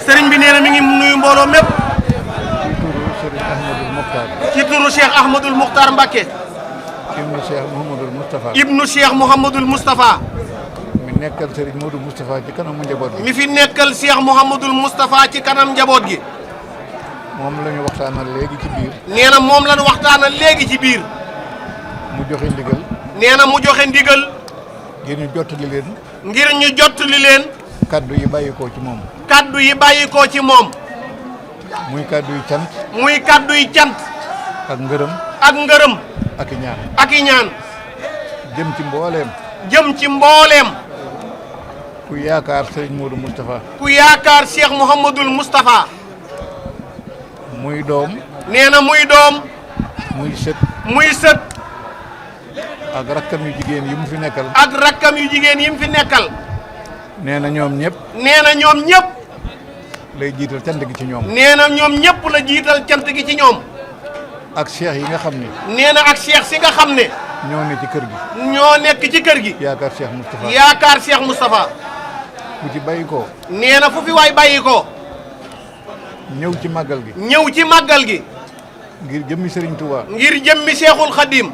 sëriñ bi nee na mi ngi nuyu mbooloo mépp ci turu Cheikh Ahmadul Muxtaar Mbacké ibnu Cheikh Mouhamadul Moustapha ibnu Cheikh Mouhamadul Moustapha mi nekkal Serigne Modou Moustapha ci kanam njaboot gi mi fi nekkal Cheikh Mouhamadul Moustapha ci kanam njaboot gi moom la ñu waxtaanal léegi ci biir nee na moom la ñu waxtaanal léegi ci biir mu joxe ndigal nee na mu joxe ndigal ngir ñu jottali leen ngir ñu jottali leen kaddu yi bàyyikoo ci moom kaddu yi bàyyikoo ci moom muy kaddu yi cant muy kaddu yi cant ak ngërëm ak ngërëm ak i ñaan ak i ñaan jëm ci mbooleem jëm ci mbooleem ku yaakaar Serigne Modou Moustapha ku yaakaar Cheikh Mouhamadul Moustapha muy doom nee na muy doom muy sët muy sët ak rakkam yu jigéen yi mu fi nekkal ak rakkam yu jigéen yi mu fi nekkal nee na ñoom ñëpp nee na ñoom ñëpp lay jiital cant gi ci ñoom nee na ñoom ñëpp la jiital cant gi ci ñoom ak cheikh yi nga xam ne nee na ak cheikh si nga xam ne ñoo ne ci kër gi ñoo nekk ci kër gi yaakaar Cheikh Moustapha yaakaar Cheikh Moustapha ku ci bàyyi ko nee na fu fi waay bàyyi ko ñëw ci màggal gi. ñëw ci màggal gi. ngir jëmmi Serigne Touba. ngir jëmmi Seexul Xadim.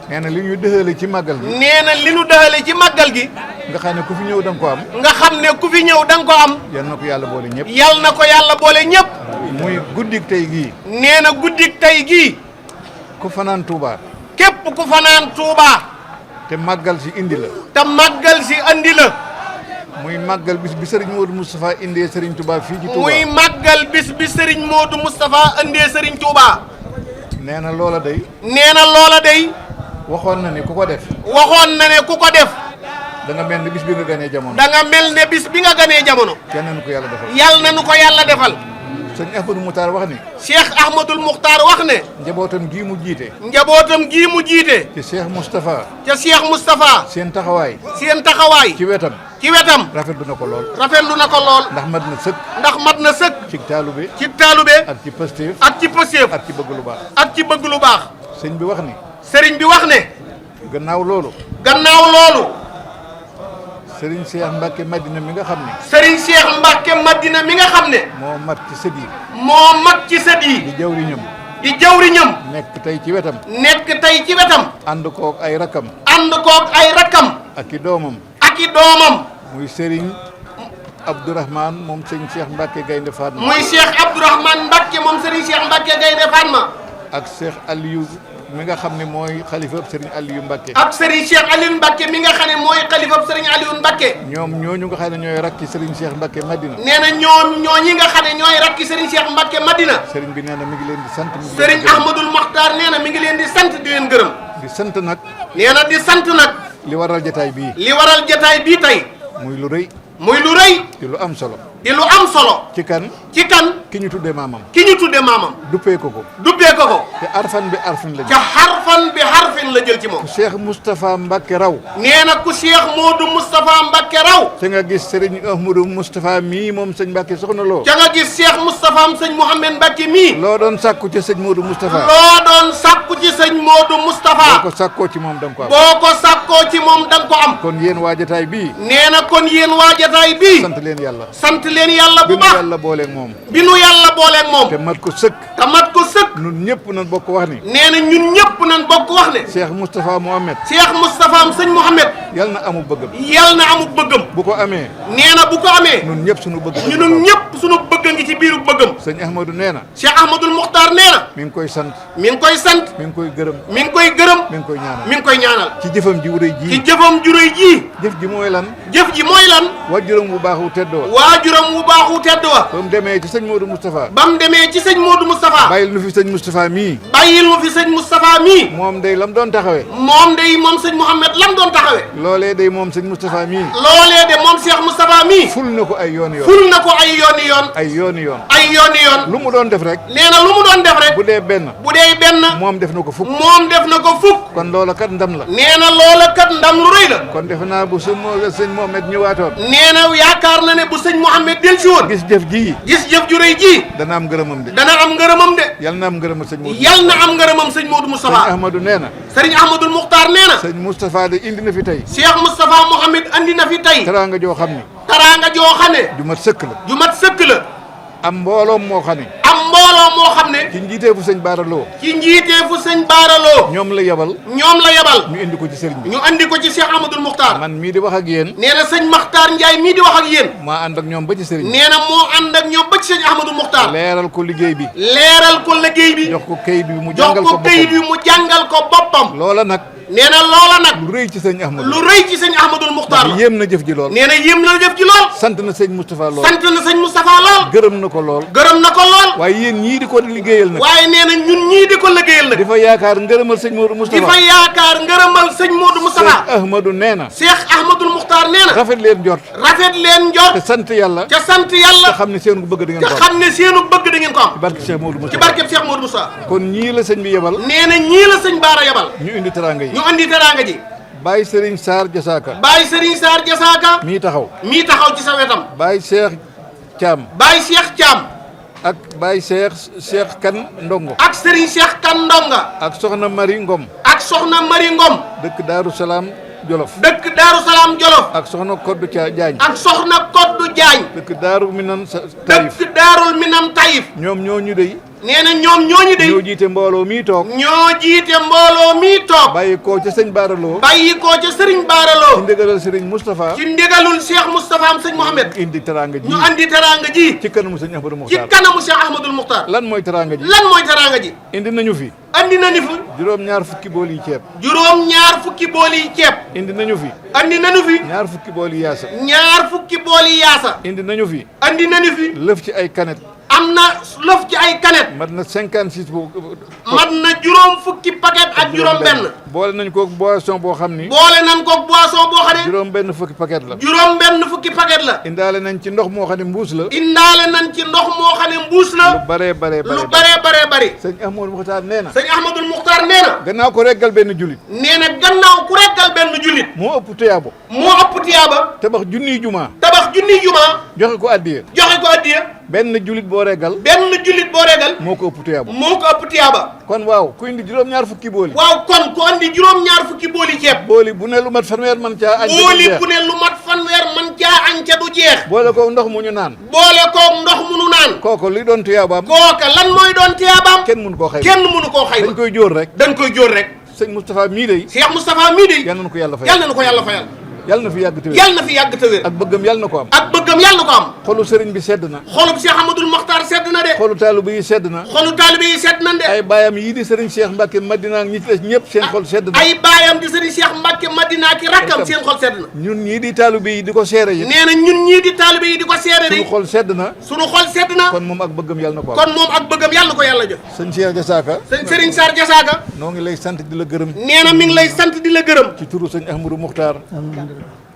nee na li ñu dëxale ci màggal gi. nee na li ñu dëxale ci màggal gi. nga xam ne ku fi ñëw da nga ko am. nga xam ne ku fi ñëw da nga ko am. yal na ko yàlla boole ñëpp. yal na ko yàlla boole ñëpp. muy guddik tey gii. nee na guddik tey gii. ku fanaan Touba. képp ku fanaan Touba. te màggal si indi la. te màggal si andi la. muy màggal bis bi Serigne Modou Moustapha indee Serigne Touba fii ci Touba. muy màggal bis bi Serigne Modou Moustapha indee Serigne Touba. nee na loola day. nee na loola day. waxoon na ne ku ko def. waxoon na ne ku ko def. da nga mel ne bis bi nga ganee jamono. da nga mel ne bis bi nga ganee jamono. yal na nu ko yàlla defal. yal na nu ko yàlla defal. sëñ Ahmadou Moukhtar wax ni. Cheikh Ahmadoul Moukhtar wax ne. njabootam gii mu jiite. njabootam gii mu jiite. ci Cheikh Moustapha. ca Cheikh Moustapha. seen taxawaay. seen taxawaay. ci wetam. ci wetam. rafetlu na ko lool. rafetlu na ko lool. ndax mat na sëkk. ndax mat na sëkk. ci taalube. ci taalube. ak ci pëstéef. ak ci pëstéef. ak ci bëgg lu baax. ak ci bëgg lu baax. sëñ bi wax ni. sëriñ bi wax ne. gannaaw loolu. gannaaw loolu. Serigne Cheikh Mbacke Madina mi nga xam ne. Serigne Cheikh Mbacke Madina mi nga xam ne. moo mat ci sët yi. moo mag ci sët yi. di jawriñam. di jawriñam. nekk tey ci wetam. nekk tey ci wetam. ànd koog ay rakkam. ànd koog ay rakkam. ak i doomam. ak i doomam. muy Serigne Abdourahmane moom sëñ Cheikh Mbacke Gaynde Fatma. muy Cheikh Abdourahmane Mbacke moom Serigne Cheikh Mbacke Gaynde Fatma. ak Cheikh Aliou mi nga xam ne mooy xalifa Serigne Aliou Mbacke. ak Serigne Cheikh Aliou Mbacke mi nga xam ne mooy xalifa Serigne Aliou Mbacke. ñoom ñooñu nga xam ne ñooy rakki Serigne Cheikh Mbacke Madina. nee na ñooñi nga xam ne ñooy rakki Serigne Cheikh Mbacke Madina. Serigne bi nee na mi ngi leen di sant. Serigne Ahmadoul Moukhtar nee na mi ngi leen di sant di leen gërëm. di sant nag. nee na di sant nag. li waral jataay bii. li waral jataay bii tey. muy lu rëy. muy lu rëy. di lu am solo. di lu am solo. ci kan. ci kan. ki ñu tuddee maamam. ki ñu tuddee maamam. duppee ko ko. duppee ko ko. te arfan bi arfin la jël. ca xarfan bi xarfin la jël ci moom. Cheikh Moustapha Mbacke raw. nee na ku Cheikh Modou Moustapha Mbacke raw. te nga gis Serigne Ahmadou Moustapha mii moom sëñ Mbacke soxna loo. ca nga gis Cheikh Moustapha am sëñ Mouhamed Mbacke mii. loo doon sàkku ca sëñ Modou Moustapha. loo doon sàkku ci sëñ Modou Moustapha. boo ko sàkkoo ci moom da nga ko am. boo ko sàkkoo ci moom da nga ko am. kon yéen waa jataay bii. nee na kon yéen waa jataay bii. sant leen yàlla. sant leen yàlla bu bi nu baax. yàlla booleeg moom. bi nu yàlla booleeg moom. te mat ko sëkk. te mat ko sëkk. ñun ñëpp nañ bokk wax ni. nee na ñun ñëpp nañ bokk wax ne. Cheikh Moustapha Mohamed. Cheikh Moustapha am sëñ Mouhamed. yal na amul bëggam. yal na amul bëggam. bu ko amee. nee na bu ko amee. ñun ñëpp suñu bëgg. ñun ñëpp suñu bëgg ngi ci biiru bëggam. sëñ Ahmadou nee na. Cheikh Ahmadoul Moukhtar nee na. mi ngi koy sant. mi ngi koy sant. mi ngi koy gërëm. mi ngi koy gërëm. mi ngi koy ñaanal. mi ngi koy ñaanal. ci jëfam ji wuréy ci ji. jëfam juróy ji. jëf ji mooy lan. jëf ji mooy lan. waajuram bu baax wu tedd wa. waajuram wu baaxu tedd wa. ba mu demee ci sëñ Modou Moustapha. ba mu demee ci sëñ Modou Moustapha. bàyyil nu fi sëñ Moustapha mii. bàyyil mu fi sëñ Moustapha mii. moom day lam doon taxawee. moom day moom sëñ Mouhamed lam doon taxawee. loolee day moom sëñ Moustapha mii. loolee de moom Cheikh Moustapha mii. ful na ko ay yoon yoon. ful na ko ay yooni yoon. ay yooni yoon. ay yooni yoon. lu mu doon def rek. nee na lu mu doon def rek. bu dee benn. bu dee benn. moom def na ko fukk. moom def na ko fukk. kon loola kat ndam la. nee na loola kat ndam lu rëy la. kon defe naa bu sëñ Mohamed ñëwaatoon. nee na yaakaar na ne bu sëñ Mouhamed del si woon. gis jëf ji. gis jëf ju rëy ji. dana am ngërëmam de. dana am ngërëmam de. yal na am ngërëmal sëñ Modou. yal na am ngërëmam sëñ Modou sëñ Moustapha. Ahmadou nee na. Serigne Ahmadoul Moukhtar nee na. sëñ Moustapha de indi na fi tey. Cheikh Moustapha Mouhamed andi na fi tey. teraanga joo xam ni. taraanga joo xam ne. ju mat sëkk la. ju mat sëkk la. am mbooloom moo xam ne. am mbooloo moo xam ne. ci njiiteefu sëñ Baara Lo. ci njiiteefu sëñ Baaraloo. ñoom la yebal. ñoom la yebal. ñu indi ko ci sëriñ bi. ñu andi ko ci Cheikh Ahmadoul Moukhtar. man mii di wax ak yéen. nee na sëñ Makhtar Ndiaye mii di wax ak yéen. maa ànd ak ñoom ba ci sëriñ bi. nee na moo ànd ak ñoom ba ci sëñ Ahmadoul Moukhtar. leeral ko liggéey bi. leeral ko liggéey bi. jox ko kayit bi mu jox jàngal ko ko kayit bi boppam. mu jàngal ko boppam. loola nag. nee na loola nag. lu rëy ci sëñ Ahmadou. lu rëy ci sëñ Ahmadoul Moukhtar la. yéem na jëf ji lool. nee na yéem na jëf ji lool. sant na sëñ Moustapha lool. sant na sëñ Moustapha lool. gërëm na ko lool. gërëm na ko lool. waaye yéen ñii di ko liggéeyal nag. waaye nee na ñun ñii di ko liggéeyal nag. di fa yaakaar ngërëmal sëñ Modou di Moustapha. fa yaakaar ngërëmal sëñ Modou Moustapha. sëñ Ahmadou nee na. Cheikh Ahmadoul Moukhtar nee na. rafet leen jot. rafet leen njort. te sant yàlla. ca sant te yàlla. xam ne seen bëgg da ngeen te ko am. xam ne seenu bëgg da ngeen ko am. ci barke Cheikh Modou ci Moustapha. barkeb Cheikh Modou Moustapha. kon ñii la sëñ bi yebal. nee na ñii la sëñ Baara yabal. ñu indi teraanga yi. ñu andi teraanga ji. Baye Serigne Sarr Jasaaka. Baye Serigne Sarr Jasaaka. mii taxaw. mii taxaw ci sa wetam. Baye Cheikh Thiam. Baye Cheikh Thiam. ak Baye Cheikh Kan Ndongo. ak Serigne Cheikh Kan Ndonga. ak Soxna Mari Ngom. ak Soxna Mari Ngom. dëkk Daaru Salaam Jolof. dëkk Daaru Salaam Jolof. ak Soxna Koddu Diagne. ak Soxna Koddu Jaañ dëkk Daaru Minan Taïf dëkk Daarul Minam Taïf ñoom ñoo ñu dey nee na ñoom ñooñu de ñoo jiite mbooloo mii toog ñoo jiite mbooloo mii toog bàyyi koo ca sëñ Baaraloo bàyyi koo ca Serigne ci Baaraloo ndigalal Serigne Moustapha ci ndigalul Cheikh Moustapha am sëñ Mohamed indi teraanga ji ñu andi teraanga ji ci kanamu sëñ Ahmadou ci Muxtaar kanamu Cheikh Ahmadul Muxtaar lan mooy teraanga ji lan mooy teraanga ji indi nañu fi andi nañu fi juróom-ñaar fukki bool yi ceeb juróom-ñaar fukki bool yi ceeb indi nañu fi andi nañu fi ñaar fukki bool yi yaasa ñaar fukki bool yi yaasa indi nañu fi andi nañu fi lëf ci ay kanet am na lëf ci ay kanet mat na 56 bu mat na juróom fukki paquet ak juróom benn boole nañ ko boisson boo xam ni boole nañ ko boisson boo xam ne juróom benn fukki paquet la juróom benn fukki paquet la indaale nañ ci ndox moo xam ne mbuus la indaale nañ ci ndox moo xam ne mbuus lu la bare bare lu bare bari sëñ Ahmadou Muxtaar nee na sëñ Ahmadul Muxtaar nee na gannaaw ko reggal benn julit nee na gannaaw ku reggal benn jullit moo ëpp tuyaabo moo ëpp tiyaaba tabax junniy jumaa tabax junniy jumaa joxe ko addiya joxe ko addiya benn julit boo reggal benn jullit boo reggal moo ko ëpp tuyaabo moo ko ëpp tiyaaba kon waaw ku indi juróom-ñaar fukki booli waaw kon ku andi juróom-ñaar fukki booli ceeb booli bu ne lu mat fanweer man caa añ booli bu ne lu mat fanweer man caa añ ca du jeex boole ko ndox mu ñu naan boole koog ndox mu nu naan kooko li doon tuyaabaam kooka lan mooy doon tiyaabaam kenn mun koo xayma kenn mënu koo xayma dañ koy jóor rek dañ koy jóor rek sëñ Moustapha mii day Cheikh Moustapha mii de yal na ko yàlla fayal yàlla na ko yàlla fayal yal na fi yàgg te wér yàlla na fi yàgg te wér ak bëggam yal na ko am ak bëggam yàlla na ko am xolu sëriñ bi sedd na xolub Cheikh Ahmadul Mokhtar sedd na de xolu taalibe yi sedd na xolu taalibe yi sedd nañ de ay baayam yii di sëriñ Cheikh Mbacke Madina ak ñi ci des ñëpp seen xol sedd na ay baayam di sëriñ Cheikh Mbacke Madina ki rakkam seen xol sedd na ñun ñii di taalibe yi di ko seere yi nee na ñun ñii di taalibe yi di ko seere suñu de xol sedd na sunu xol sedd na kon moom ak bëggam yal na ko am kon moom ak bëggam yàlla na ko yàlla jox sëñ Cheikh Jasaaka sëñ Serigne Sarr Jasaaka noo ngi lay sant di la gërëm nee na mi ngi lay sant di la gërëm ci turu sëñ Ahmadou Muxtaar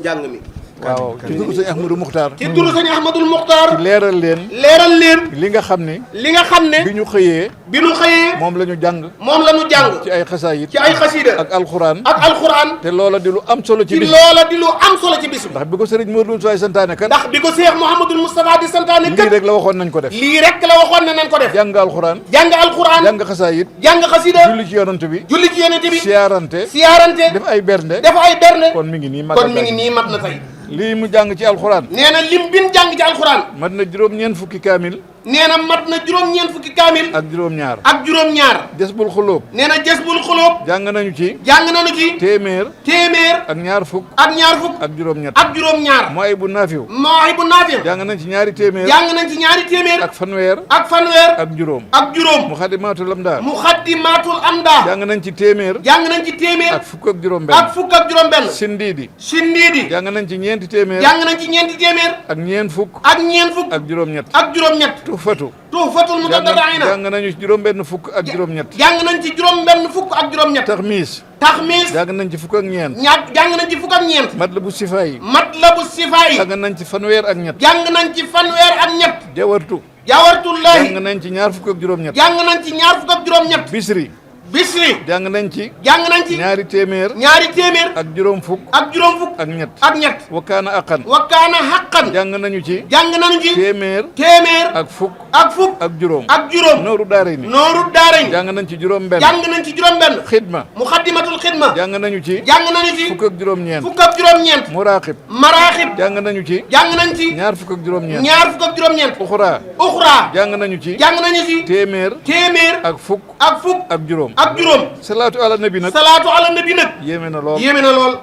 njàng mi waaw ci turu sëñ Ahmadou Muxtaar ci turu sëñ Ahmadul Muxtaar leeral leen leeral leen li nga xam ne li nga xam ne bi ñu xëyee bi nu xëyee moom la ñu jàng moom la ñu jàng ci ay xasaayit ci ay xasiida ak alxuraan ak alxuraan te loola di lu am solo ci ci bis loola di lu am solo ci bis bi ndax bi ko sëriñ Modou Moussa santaane kat ndax bi ko Cheikh Mouhamadul Moustapha di santaane lii kat rek la waxoon nañ ko def lii rek la waxoon ne nañ ko def jàng alxuraan jàng alxuraan jàng xasaayit jàng xasiida julli ci yonant bi julli ci yonent bi siyaarante siyaarante def ay bernde def ay berne kon mi ngi nii kon mi ngi nii mat na tey lii mu jàng ci alxuraan nee na lim bin jàng ci alxuraan mat na juróom-ñeent fukki kaamil nee na mat na juróom-ñeent fukki kaamil ak juróom-ñaar ak juróom-ñaar Jazbul Xulóob nee na Jazbul Xulóob jàng nañu ci jàng nañu ci téeméer téeméer ak ñaar fukk ak ñaar fukk ak juróom-ñett ak juróom-ñaar mooy bu naafiw Mawaahibu Naafi jàng nañ ci ñaari téeméer jàng nañ ci ñaari téeméer ak fanweer ak fanweer ak juróom ak juróom Muxaddimaatul Amdaa Muxaddimaatul Amdaa jàng nañ ci téeméer jàng nañ ci téeméer ak fukk ak juróom-benn ak fukk ak juróom-benn Sindiidi Sindiidi jàng nañ ci ñeenti téeméer jàng nañ ci ñeenti téeméer ak ñeent fukk ak ñeent fukk ak juróom-ñett ak juróom-ñett Tuhfatu Tuhfatul Mutadabbiina jàng nañu ci juróom-benn fukk ak juróom-ñett jàng nañ ci juróom-benn fukk ak juróom-ñett Taxmiis Taxmiis jàng nañ ci fukk ak ñeent jàng nañ ci fukk ak ñeent Matlabu Sifaayi Matlabu Sifaayi jàng nañ ci fanweer ak ñett jàng nañ ci fanweer ak ñett Jawartu Jawartullaahi jàng nañ ci ñaar fukk ak juróom-ñett jàng nañ ci ñaar fukk ak juróom-ñett Bisri Bisri jàng nañ ci jàng nañ ci ñaari téeméer ñaari téeméer ak juróom fukk ak juróom fukk ak ñett ak ñett Wakaana Aqan Wakaana Haqqan jàng nañu ci jàng nañu ci téeméer téeméer ak fukk ak fukk ak juróom ak juróom Nooru Daarayni Nooru Daarayni jàng nañ ci juróom-benn jàng nañ ci juróom-benn Xidma Muxaddamatul Xidma jàng nañu ci jàng nañu ci fukk ak juróom-ñeent fukk ak juróom-ñeent Muraaxib Maraaxib jàng nañu ci jàng nañ ci ñaar fukk ak juróom-ñeent ñaar fukk ak juróom-ñeent Uxraa Uxraa jàng nañu ci jàng nañu ci téeméer téeméer ak fukk ak fukk ak juróom ak juróom salaatu ala nabi nag salaatu ala nabi nag yéeme na lool yéeme na lool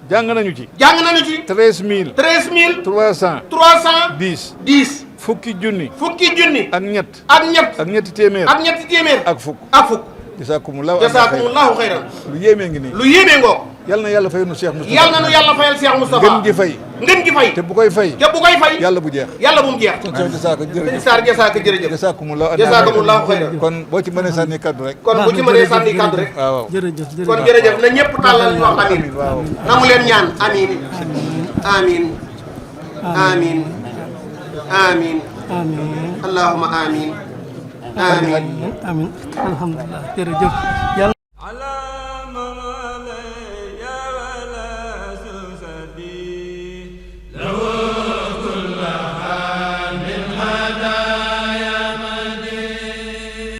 jàng nañu ci jàng nañu ci 13310 13 fukki junni fukki junni ak ñett ak ñett ak ñetti téeméer ak ñetti téeméer ak fukk ak fukk jasaakumullahu jasaakumullahu xayran lu yéemee ngi nii lu yéemee ngoo yal na yàlla fay nu Cheikh Moustapha yal na nu yàlla fayal Cheikh Moustapha ngën gi fay ngën gi fay te bu koy fay te bu koy fay yàlla bu jeex yàlla bu mu jeex sëñ jasaaka sëñ jërëjëf Sarr jasaaka jërëjëf jasaakumullahu jasaakumullahu xayran kon boo ci mënee sànni kaddu rek kon bu ci mënee sànni kaddu rek waaw jërëjëf kon jërëjëf na ñëpp tàllal ñu wax amin waaw namu leen ñaan amin amin amin amin amiin allahumma amin amin amiin alhamdulilah jërëjëf